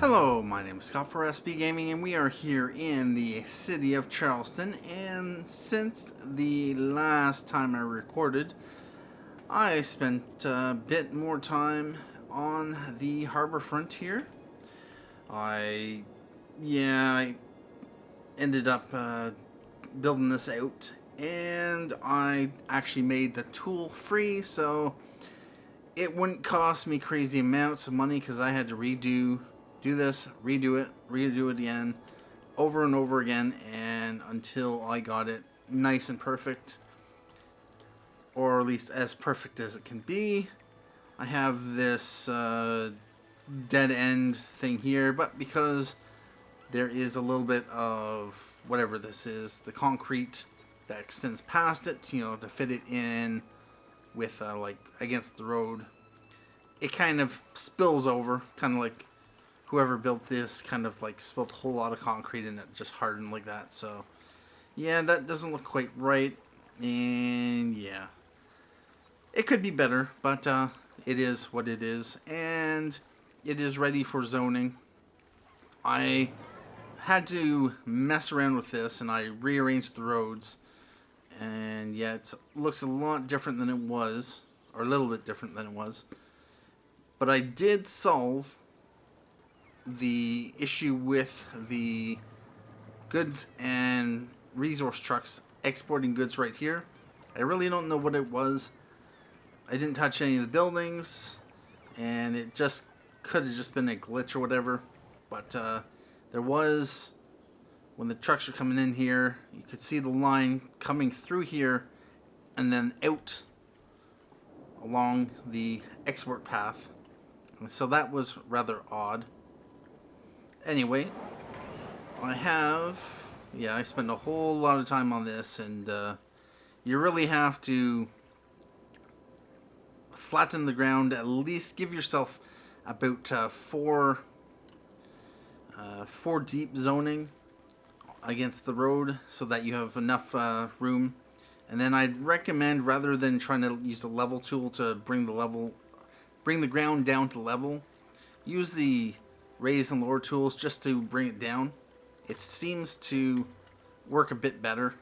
Hello, my name is Scott for SB Gaming, and we are here in the city of Charleston. And since the last time I recorded, I spent a bit more time on the harbor front here. I ended up building this out, and I actually made the tool free, so it wouldn't cost me crazy amounts of money because I had to redo this, redo it again, over and over again, and until I got it nice and perfect, or at least as perfect as it can be. I have this dead end thing here, but because there is a little bit of whatever this is, the concrete that extends past it, to fit it in with like against the road, it kind of spills over, kind of like whoever built this kind of like spilled a whole lot of concrete and it just hardened like that. So yeah, that doesn't look quite right, and yeah, it could be better, but it is what it is, and it is ready for zoning. I had to mess around with this, and I rearranged the roads, and yeah, it looks a lot different than it was, or a little bit different than it was, but I did solve the issue with the goods and resource trucks exporting goods right here. I really don't know what it was. I didn't touch any of the buildings, and it just could have just been a glitch or whatever, but there was, when the trucks were coming in here, you could see the line coming through here and then out along the export path, and so that was rather odd. Anyway, I spent a whole lot of time on this, and you really have to flatten the ground, at least give yourself about four deep zoning against the road so that you have enough room. And then I'd recommend, rather than trying to use the level tool to bring the ground down to level, use the raise and lower tools just to bring it down. It seems to work a bit better,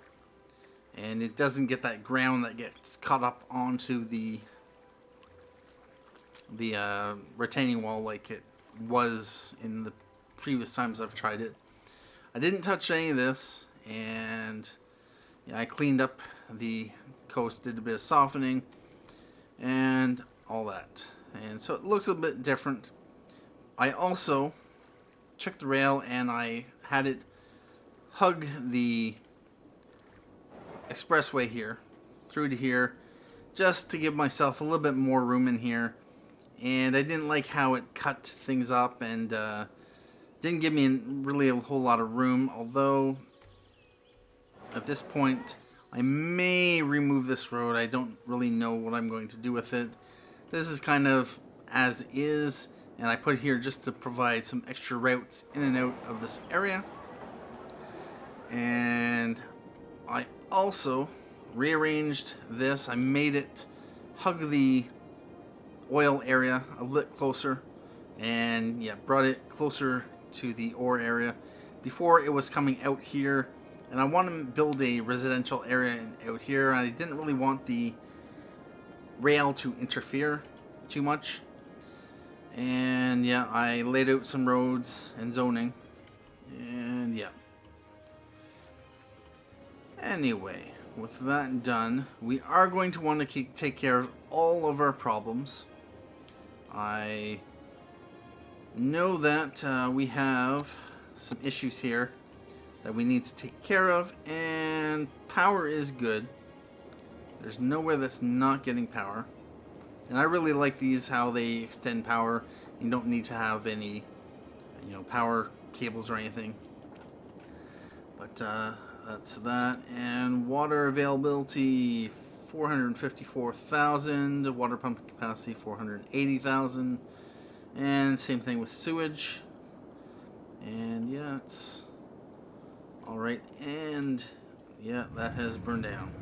and it doesn't get that ground that gets caught up onto the retaining wall like it was in the previous times I've tried it. I didn't touch any of this, and I cleaned up the coast, did a bit of softening and all that, and so it looks a bit different. I also took the rail and I had it hug the expressway here through to here, just to give myself a little bit more room in here. And I didn't like how it cut things up, and didn't give me really a whole lot of room, although at this point I may remove this road. I don't really know what I'm going to do with it. This is kind of as is, and I put it here just to provide some extra routes in and out of this area. And I also rearranged this. I made it hug the oil area a little bit closer, and brought it closer to the ore area. Before, it was coming out here, and I want to build a residential area out here, and I didn't really want the rail to interfere too much. And I laid out some roads and zoning, and anyway, with that done, we are going to want to take care of all of our problems. I know that we have some issues here that we need to take care of, and power is good. There's nowhere that's not getting power. And I really like these, how they extend power. You don't need to have any, power cables or anything. But that's that. And water availability, 454,000. Water pumping capacity, 480,000. And same thing with sewage. And it's all right. And that has burned down.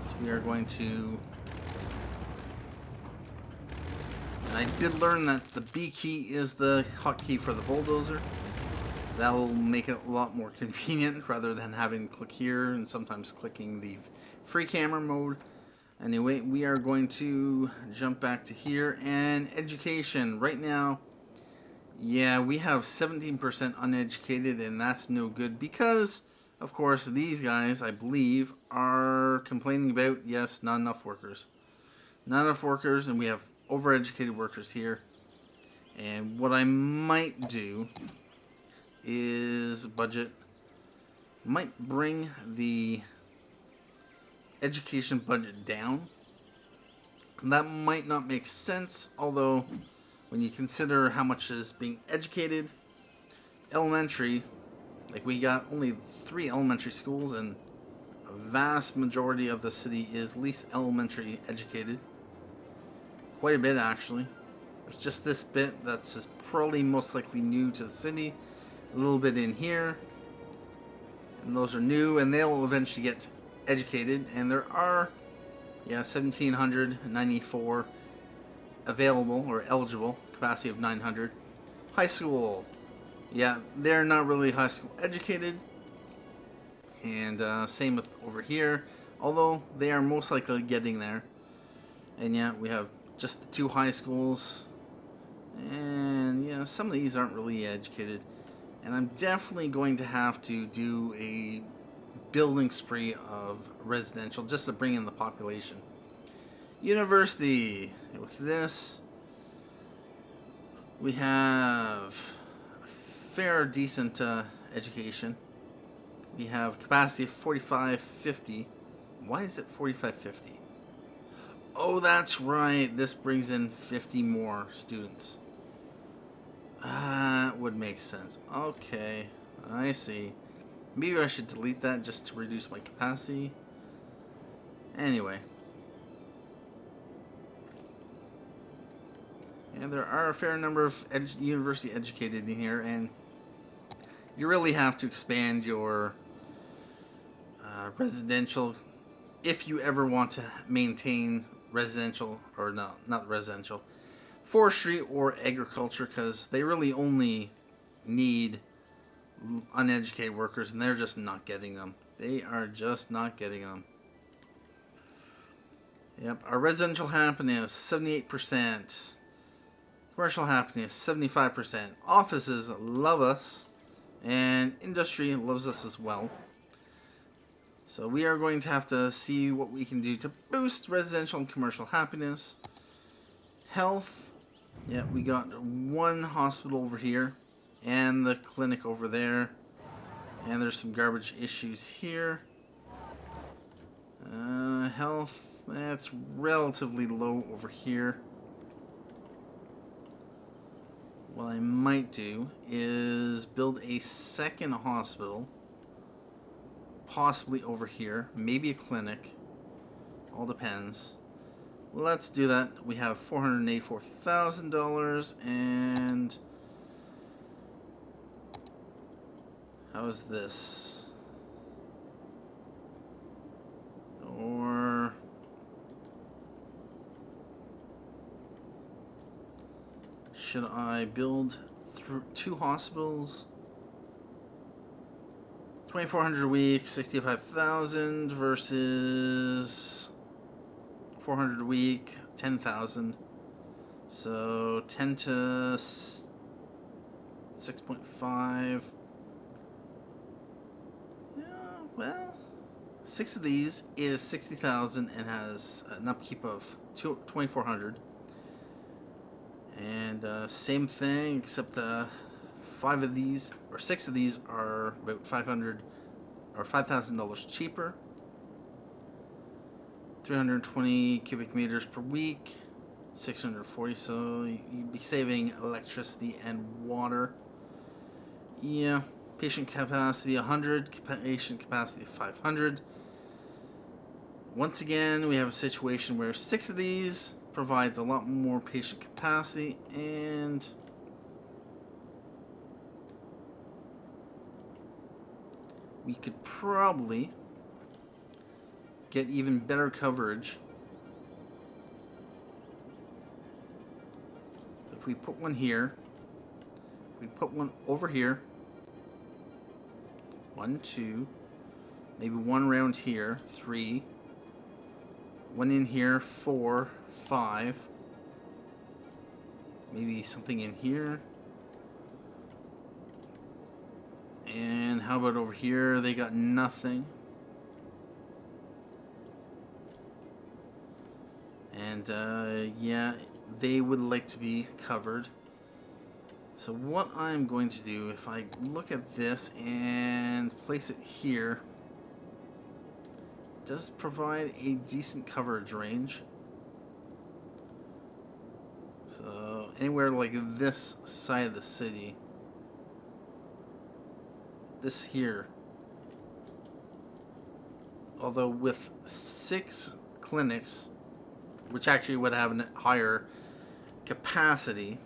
So we are going to. And I did learn that the B key is the hotkey for the bulldozer. That will make it a lot more convenient rather than having to click here and sometimes clicking the free camera mode. Anyway, we are going to jump back to here, and education. Right now, yeah, we have 17% uneducated, and that's no good because, of course, these guys, I believe, are complaining about, yes, not enough workers. Not enough workers, and we have overeducated workers here. And what I might do is might bring the education budget down. That might not make sense, although when you consider how much is being educated, elementary, like we got only 3 elementary schools, and a vast majority of the city is at least elementary educated. Quite a bit, actually. There's just this bit that's just probably most likely new to the city. A little bit in here. And those are new, and they'll eventually get educated. And there are, 1,794 available or eligible, capacity of 900. High school, they're not really high school educated. And same with over here, although they are most likely getting there. And we have just the 2 high schools. And some of these aren't really educated. And I'm definitely going to have to do a building spree of residential just to bring in the population. University. With this, we have a fair, decent education. We have capacity of 4,550. Why is it 4,550? Oh, that's right. This brings in 50 more students. That would make sense. Okay, I see. Maybe I should delete that just to reduce my capacity. Anyway. And there are a fair number of university educated in here, and you really have to expand your residential if you ever want to maintain residential, or no, not residential, forestry or agriculture, because they really only need uneducated workers, and they're just not getting them. They are just not getting them. Yep, our residential happiness, 78%. Commercial happiness, 75%. Offices love us, and industry loves us as well. So we are going to have to see what we can do to boost residential and commercial happiness. Health. Yeah, we got 1 hospital over here and the clinic over there. And there's some garbage issues here. Health, that's relatively low over here. What I might do is build a second hospital, possibly over here, maybe a clinic, all depends. Let's do that. We have $484,000, and how is this? Or should I build 2 hospitals? 2,400 a week, 65,000 versus 400 a week, 10,000. So 10 to 6.5. Yeah, well, 6 of these is 60,000 and has an upkeep of 2,400. And same thing, except 5 of these, or 6 of these, are about $500 or $5,000 cheaper. 320 cubic meters per week, 640. So you'd be saving electricity and water. Yeah, patient capacity 100, patient capacity 500. Once again, we have a situation where 6 of these provides a lot more patient capacity, and we could probably get even better coverage if we put one here, we put one over here. 1, 2, maybe one around here. 3. One in here. 4, 5. Maybe something in here. And how about over here? They got nothing. And yeah, they would like to be covered. So what I'm going to do, if I look at this and place it here, it does provide a decent coverage range. So anywhere like this side of the city, this here, although with 6 clinics, which actually would have a higher capacity.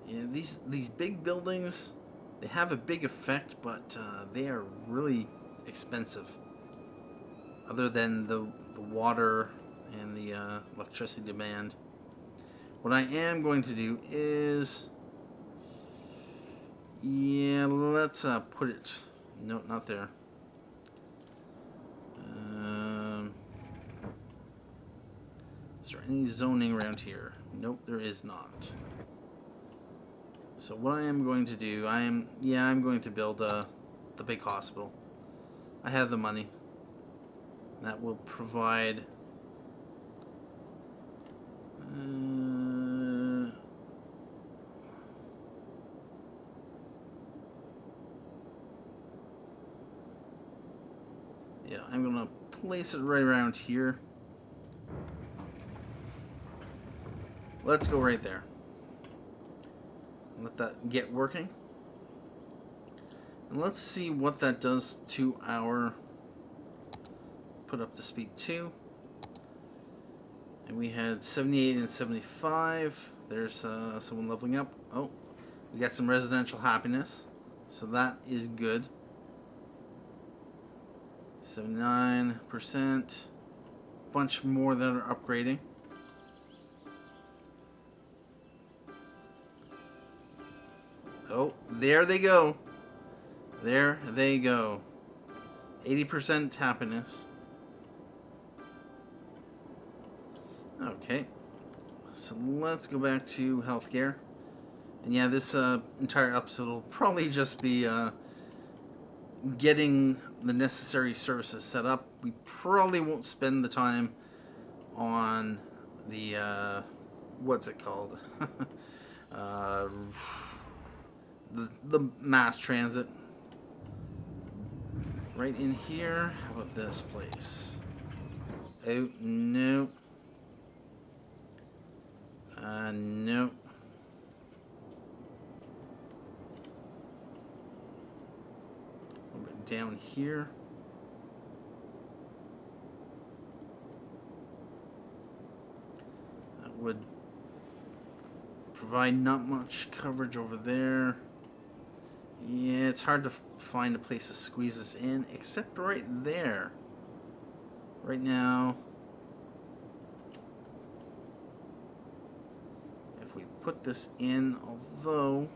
Yeah, these big buildings, they have a big effect, but they are really expensive. Other than the water and the electricity demand. What I am going to do is, yeah, let's put it. No, not there. Is there any zoning around here? Nope, there is not. So what I am going to do, I'm going to build the big hospital. I have the money. That will provide yeah, I'm gonna place it right around here. Let's go right there. Let that get working. And let's see what that does to our, put up to speed 2. And we had 78 and 75. There's someone leveling up. Oh, we got some residential happiness. So that is good. 79%. Bunch more that are upgrading. Oh, there they go. There they go. 80% happiness. Okay. So let's go back to healthcare. And yeah, this entire episode will probably just be getting the necessary services set up. We probably won't spend the time on the what's it called? The mass transit. Right in here. How about this place? Oh, no. No. Down here. That would provide not much coverage over there. Yeah, it's hard to find a place to squeeze this in, except right there. Right now, if we put this in, although,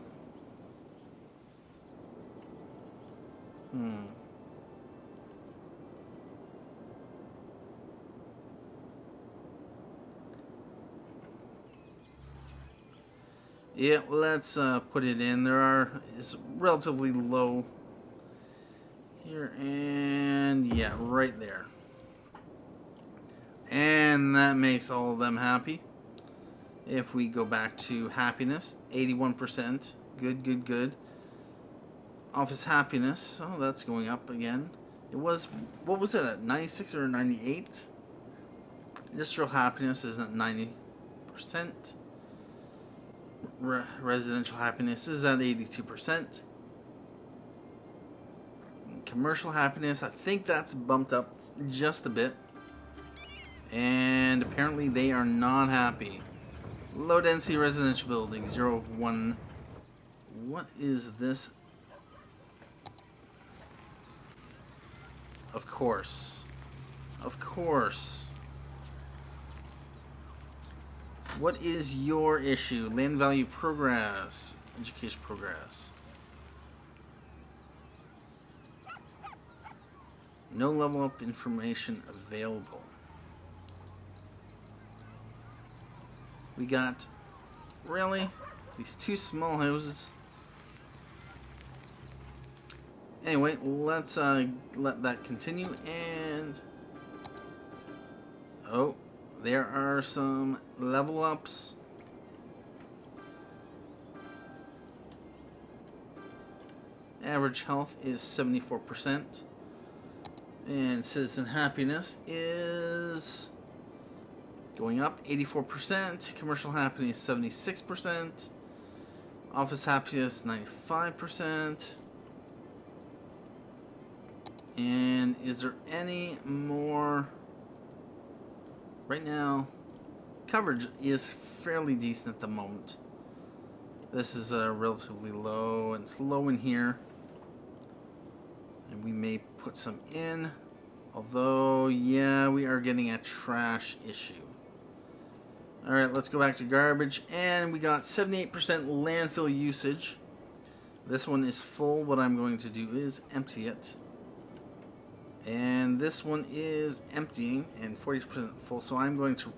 yeah, let's put it in. It's relatively low here, and yeah, right there. And that makes all of them happy. If we go back to happiness, 81%. Good, good, good. Office happiness, oh, that's going up again. It was, what was it, at 96 or 98? Industrial happiness is at 90%. Residential happiness is at 82%. Commercial happiness, I think that's bumped up just a bit. And apparently they are not happy. Low density residential building, 0 of 1. What is this? Of course. Of course. What is your issue? Land value progress. Education progress. No level up information available. We got, really? These two small houses? Anyway, let's let that continue, and oh, there are some level ups. Average health is 74%, and citizen happiness is going up 84%. Commercial happiness 76%. Office happiness 95%. And is there any more? Right now, coverage is fairly decent at the moment. This is relatively low, and it's low in here. And we may put some in. Although, yeah, we are getting a trash issue. Alright, let's go back to garbage. And we got 78% landfill usage. This one is full. What I'm going to do is empty it. And this one is emptying and 40% full. So I'm going to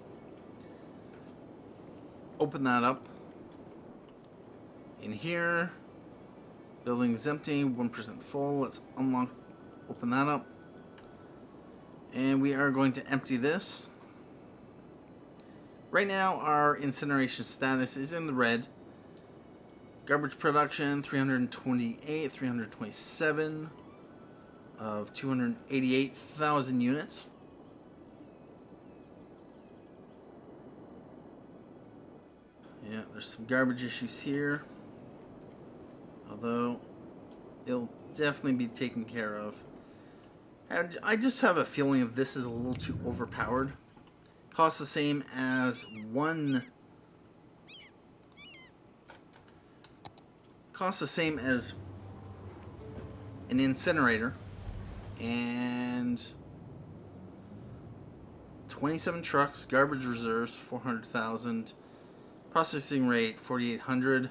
open that up. In here, building is empty, 1% full. Let's unlock, open that up. And we are going to empty this. Right now, our incineration status is in the red. Garbage production, 328, 327 of 288,000 units. Yeah, there's some garbage issues here. Although, it'll definitely be taken care of. And I just have a feeling that this is a little too overpowered. Costs the same as an incinerator, and 27 trucks, garbage reserves 400,000, processing rate 4,800.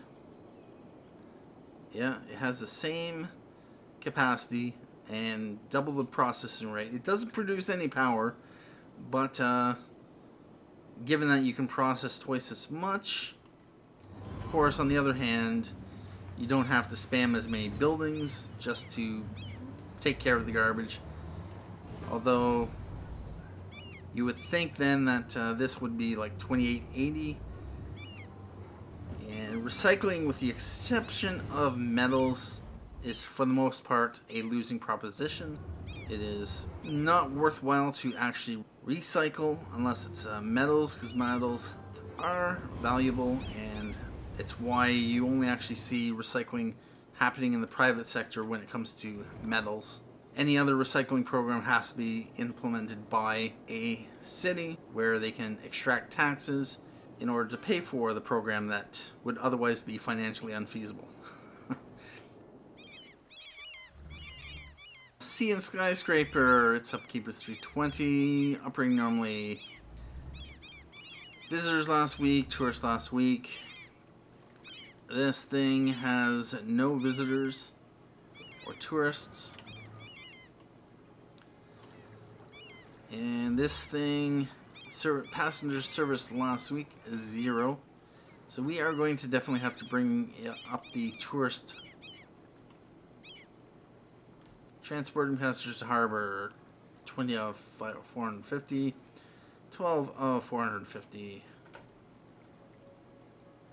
Yeah, it has the same capacity and double the processing rate. It doesn't produce any power, but given that you can process twice as much, of course, on the other hand, you don't have to spam as many buildings just to take care of the garbage. Although, you would think then that this would be like 2880. And recycling, with the exception of metals, is for the most part a losing proposition. It is not worthwhile to actually recycle unless it's metals, because metals are valuable, and it's why you only actually see recycling happening in the private sector when it comes to metals. Any other recycling program has to be implemented by a city where they can extract taxes in order to pay for the program that would otherwise be financially unfeasible. Sea and Skyscraper, its upkeep is 320, operating normally. Visitors last week, tourists last week. This thing has no visitors or tourists. And this thing, passenger service last week is 0. So we are going to definitely have to bring up the tourist. Transporting passengers to harbor, 20 of 450, 12 of 450.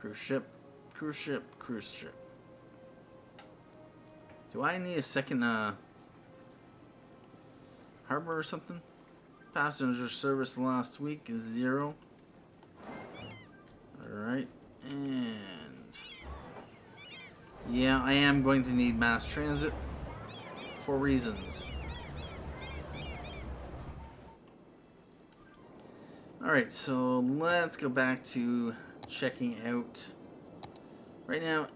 Cruise ship, cruise ship, cruise ship. Do I need a second harbor or something? Passenger service last week is 0. Alright, and yeah, I am going to need mass transit for reasons. Alright, so let's go back to checking out. Right now,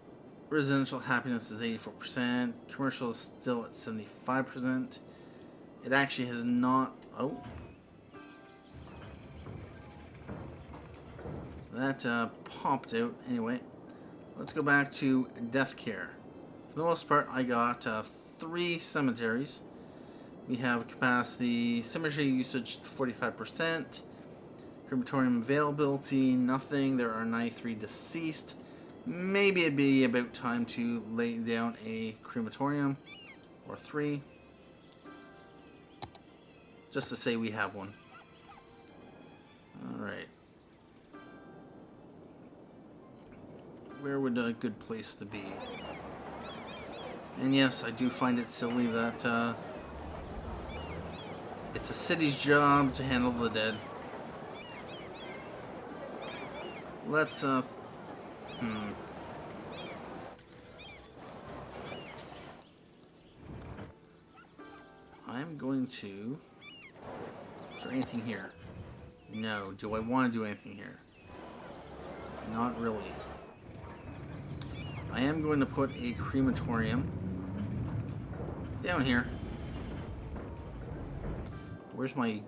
residential happiness is 84%, commercial is still at 75%. It actually has not. Oh. That popped out. Anyway, let's go back to Deathcare. For the most part, I got 3 cemeteries. We have capacity, cemetery usage 45%, crematorium availability, nothing. There are 93 deceased. Maybe it'd be about time to lay down a crematorium, or 3, just to say we have one. Alright. Where would a good place to be? And yes, I do find it silly that it's a city's job to handle the dead. Let's, I'm going to... Is there anything here? No. Do I want to do anything here? Not really. I am going to put a crematorium down here. Where's my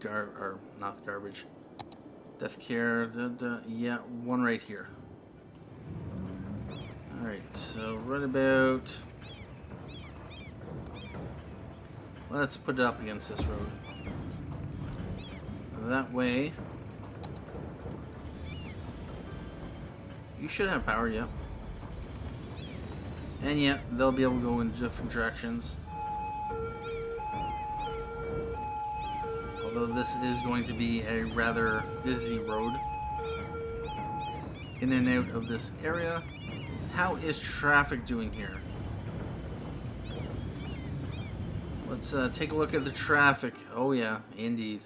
not garbage? Deathcare, yeah, one right here. Alright, so right about... Let's put it up against this road. That way... You should have power, yeah. And yeah, they'll be able to go in different directions. Although this is going to be a rather busy road in and out of this area. How is traffic doing here? Let's take a look at the traffic. Oh yeah, indeed.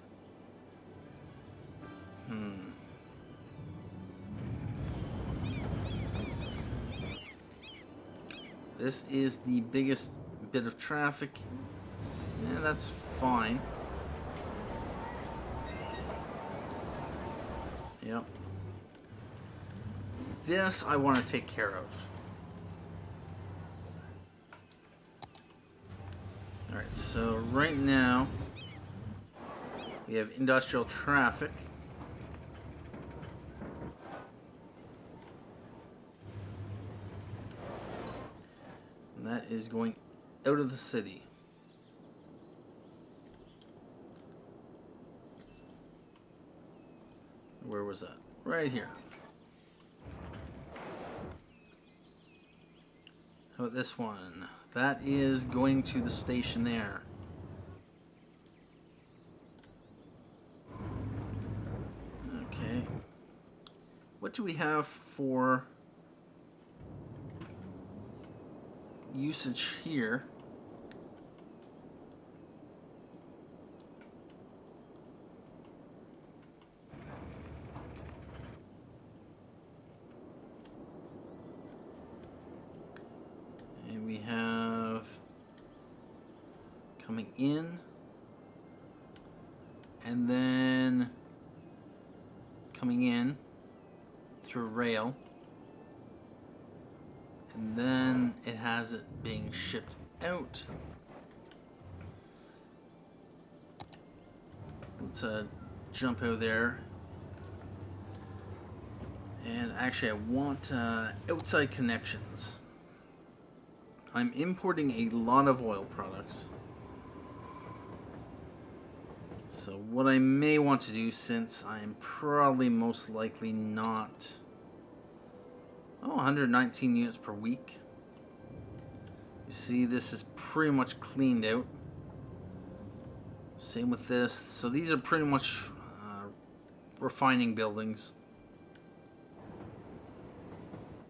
This is the biggest bit of traffic. Yeah, that's fine. Yep. This I want to take care of. Alright, so right now we have industrial traffic. And that is going out of the city. Where was that? Right here. How about this one? That is going to the station there. Okay. What do we have for usage here? And we have coming in and then coming in through rail. And then it has it being shipped out. Let's jump out there. And actually I want outside connections. I'm importing a lot of oil products. So what I may want to do, since I'm probably most likely not... Oh, 119 units per week. You see, this is pretty much cleaned out. Same with this. So these are pretty much refining buildings.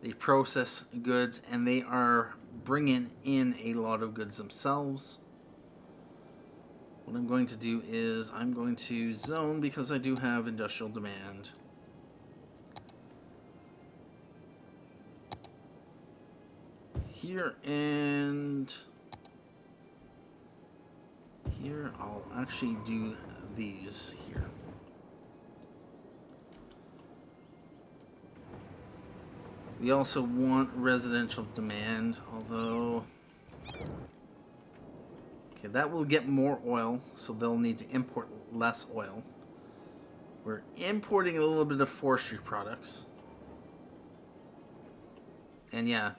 They process goods and they are bringing in a lot of goods themselves. What I'm going to do is I'm going to zone, because I do have industrial demand. Here and here, I'll actually do these here. We also want residential demand, although... Okay, that will get more oil, so they'll need to import less oil. We're importing a little bit of forestry products. And yeah,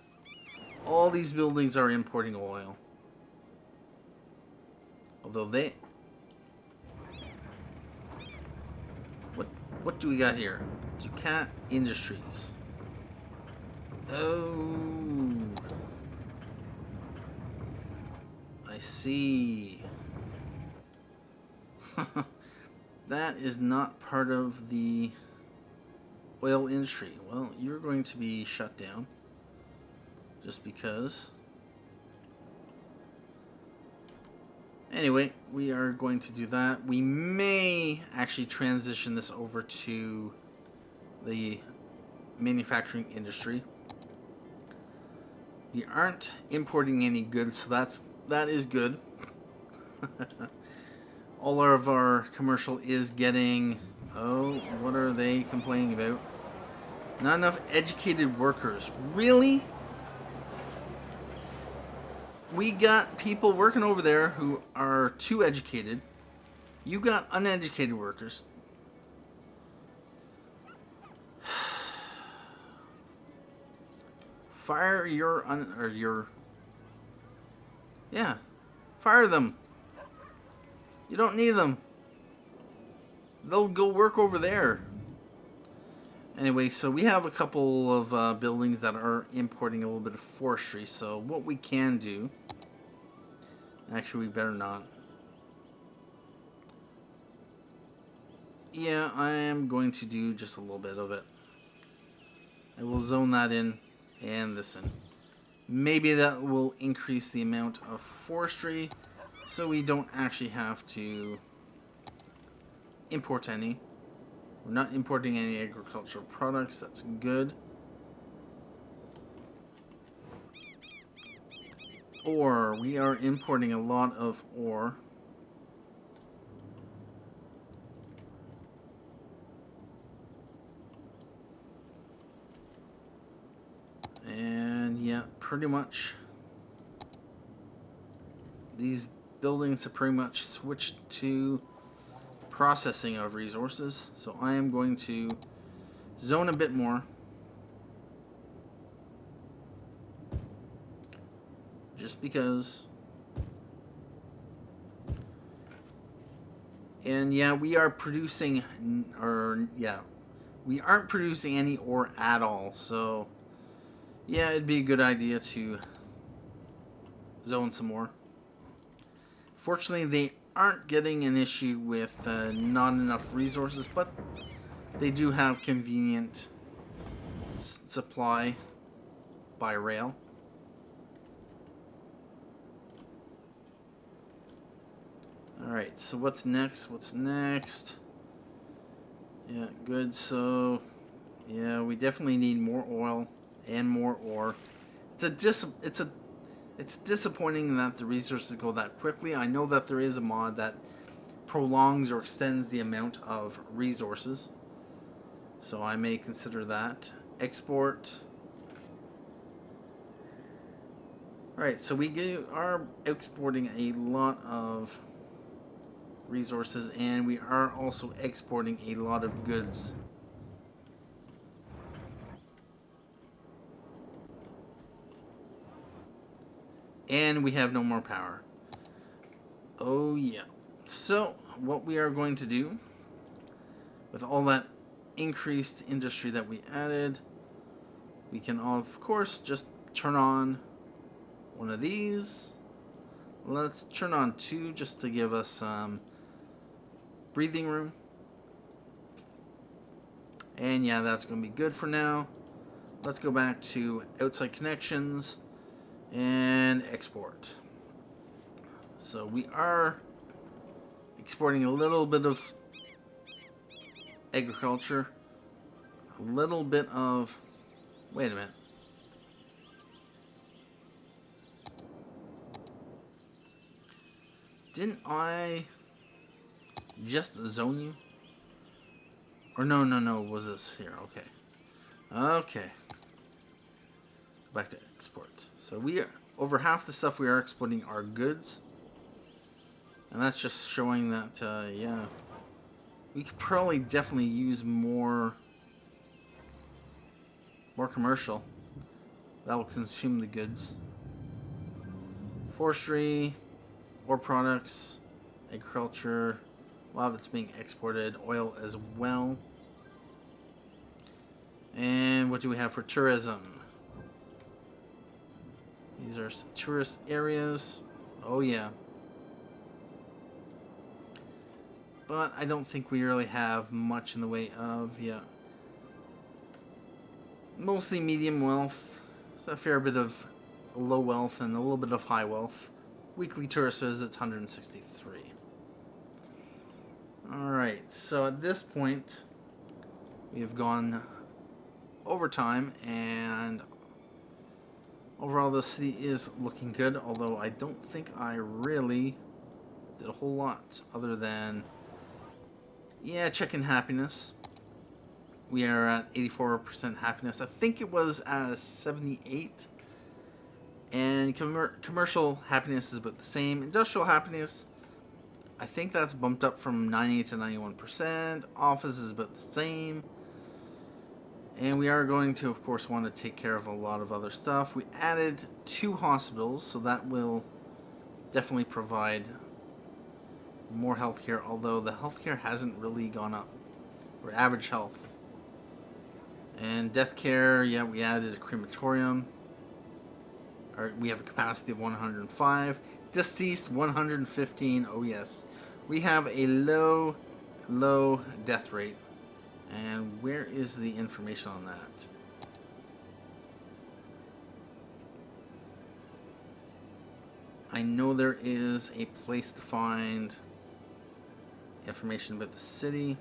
all these buildings are importing oil. Although they... What do we got here? Ducat Industries. Oh... I see. That is not part of the oil industry. Well, you're going to be shut down. Just because. Anyway, we are going to do that. We may actually transition this over to the manufacturing industry. We aren't importing any goods, so that is good. All of our commercial is getting... Oh, what are they complaining about? Not enough educated workers. Really? We got people working over there who are too educated. You got uneducated workers. Fire your... Yeah. Fire them. You don't need them. They'll go work over there. Anyway, so we have a couple of buildings that are importing a little bit of forestry. So what we can do... Actually, we better not. Yeah, I am going to do just a little bit of it. I will zone that in and this in. Maybe that will increase the amount of forestry so we don't actually have to import any. We're not importing any agricultural products. That's good. Ore. We are importing a lot of ore. And yeah, pretty much these buildings have pretty much switched to processing of resources. So I am going to zone a bit more. Just because. And yeah, we are producing, we aren't producing any ore at all. So yeah, it'd be a good idea to zone some more. Fortunately, they aren't getting an issue with not enough resources, but they do have convenient supply by rail. Alright, so what's next? What's next? Yeah, good. So, yeah, we definitely need more oil and more ore. It's disappointing that the resources go that quickly. I know that there is a mod that prolongs or extends the amount of resources, so I may consider that. Export. Alright, so we are exporting a lot of resources, and we are also exporting a lot of goods. And we have no more power. Oh yeah. So what we are going to do with all that increased industry that we added, we can of course just turn on one of these. Let's turn on two just to give us some breathing room. And yeah, that's going to be good for now. Let's go back to outside connections and export. So we are exporting a little bit of agriculture, a little bit of... Wait a minute. Didn't I just zone you? Or no, was this here? Okay. Okay. Back to export. So we are, over half the stuff we are exporting are goods. And that's just showing that, yeah, we could probably definitely use more commercial. That'll consume the goods. Forestry, ore products, agriculture. A lot of it's being exported. Oil as well. And what do we have for tourism? These are some tourist areas. Oh yeah. But I don't think we really have much in the way of, yeah. Mostly medium wealth. So a fair bit of low wealth and a little bit of high wealth. Weekly tourist visits, 163. Alright, so at this point, we have gone over time, and overall the city is looking good, although I don't think I really did a whole lot other than, yeah, checking happiness. We are at 84% happiness. I think it was at 78. And commercial happiness is about the same. Industrial happiness, I think that's bumped up from 98 to 91%. Office is about the same. And we are going to, of course, want to take care of a lot of other stuff. We added 2 hospitals, so that will definitely provide more healthcare, although the healthcare hasn't really gone up. Or average health. And Deathcare, yeah, we added a crematorium. We have a capacity of 105. Deceased, 115. Oh, yes. We have a low death rate. And where is the information on that? I know there is a place to find information about the city.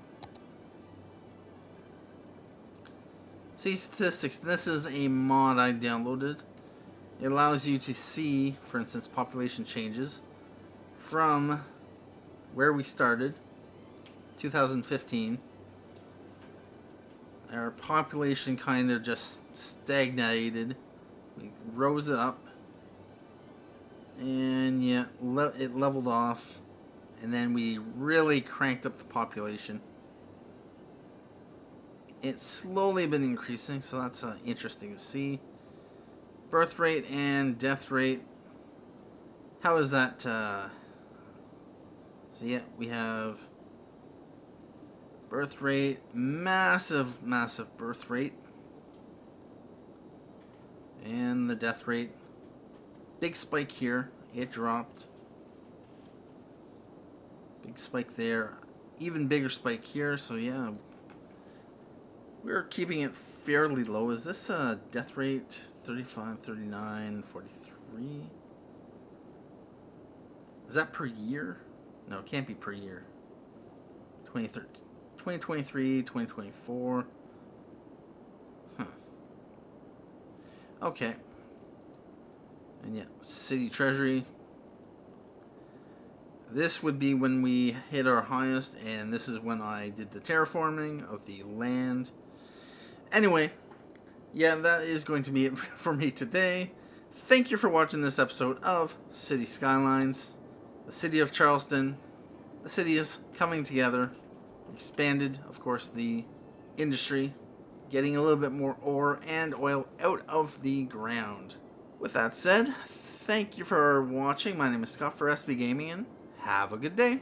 See statistics. This is a mod I downloaded. It allows you to see, for instance, population changes from where we started, 2015. Our population kind of just stagnated. We rose it up, and yeah, it leveled off, and then we really cranked up the population. It's slowly been increasing, so that's interesting to see. Birth rate and death rate. How is that? So yeah, we have birth rate, massive birth rate. And the death rate, big spike here. It dropped. Big spike there. Even bigger spike here, so yeah. We're keeping it fairly low. Is this a death rate? 35, 39, 43? Is that per year? No, it can't be per year. 2023, 2024. Huh. Okay. And yeah, city treasury. This would be when we hit our highest, and this is when I did the terraforming of the land. Anyway, yeah, that is going to be it for me today. Thank you for watching this episode of City Skylines. The city of Charleston. The city is coming together. Expanded, of course, the industry. Getting a little bit more ore and oil out of the ground. With that said, thank you for watching. My name is Scott for SB Gaming, and have a good day.